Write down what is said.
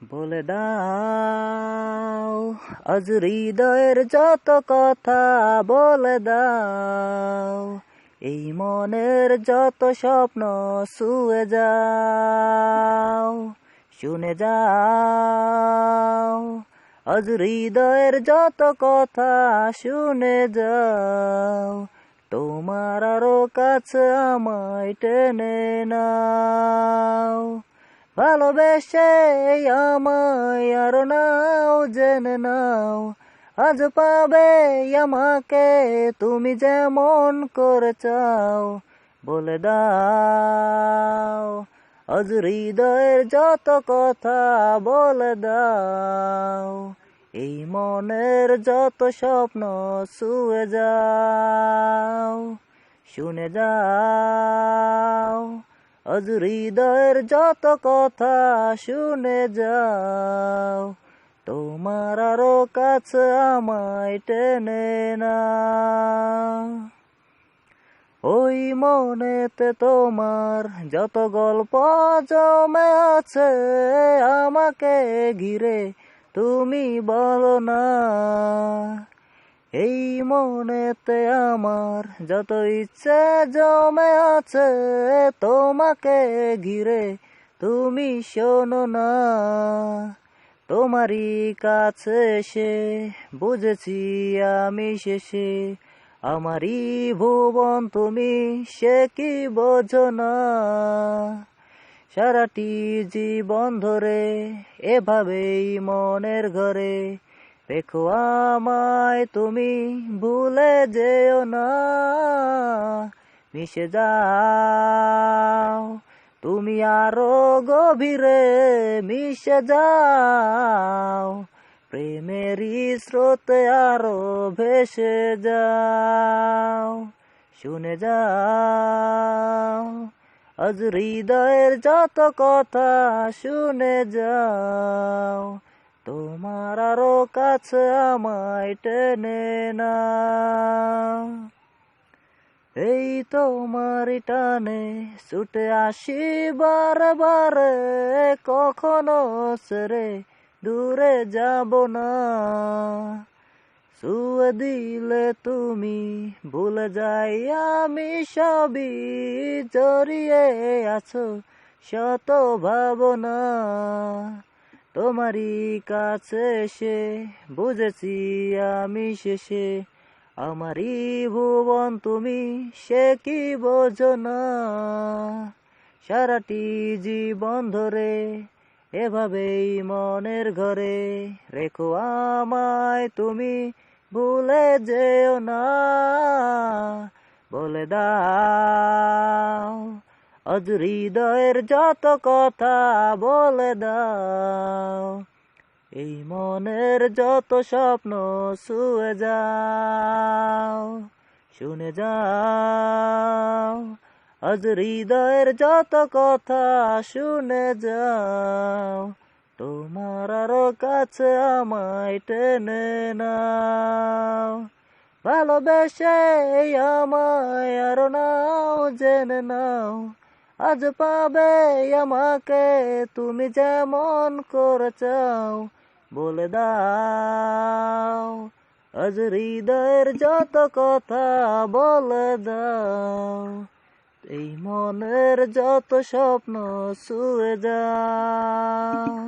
বলে দাও আজ হৃদয়ের যত কথা, বলে দাও এই মনের যত স্বপ্ন, শুয়ে যাও শুনে যাও আজ হৃদয়ের যত কথা, শুনে যাও তোমার আরো কাছে আমায় টেনে নাও। ভালোবেসে আমায় আরো নাও, জেনে নাও আজ পাবে আমাকে তুমি যেমন করে চাও। বলে দাও আজ হৃদয়ের যত কথা, বলে দাও এই মনের যত স্বপ্ন, শুয়ে যাও শুনে যাও আজ হৃদয়ের যত কথা, শুনে যাও তোমার আরো কাছে আমায় টেনে নাও। ওই মনেতে তোমার যত গল্প জমে আছে আমাকে ঘিরে, তুমি বলো না। এই মনেতে আমার যত ইচ্ছে জমে আছে তোমাকে ঘিরে, তুমি শোনো না। তোমারই কাছে এসে বুঝেছি আমি শেষে, আমারই ভুবন তুমি, সে কি বোঝো না। সারাটি জীবন ধরে এভাবেই মনের ঘরে রেখো আমায় তুমি, ভুলে যেও না। মিশে যাও তুমি আরো গভীরে, মিশে যাও প্রেমেরই স্রোতে আরো ভেসে যাও। শুনে যাও আজ হৃদয়ের যত কথা, শুনে যাও তোমার আরো কাছে আমায় টেনে নাও। এই তোমারই টানে ছুটে আসি বারে বারে, কখনো ছেড়ে দূরে যাব না। ছুঁয়ে দিলে তুমি ভুলে যাই আমি সবই, জড়িয়ে আছো শত ভাবনা। তোমারই কাছে এসে বুঝেছি আমি শেষে, আমারই ভুবন তুমি, সে কি বোঝো না। সারাটি জীবন ধরে এভাবেই মনের ঘরে রেখো আমায় তুমি, ভুলে যেও না। বলে দাও আজ হৃদয়ের যত কথা, বলে দাও এই মনের যত স্বপ্ন, শুয়ে যাও শুনে যাও আজ হৃদয়ের যত কথা, শুনে যাও তোমার আরো কাছে আমায় টেনে নাও। ভালোবেসে আমায় আরো নাও, জেনে নাও আজ পাবে আমাকে তুমি যেমন করে চাও। বলে দাও আজ হৃদয়ের যত কথা, বলে দাও এই মনের যত স্বপ্ন, শুয়ে যাও।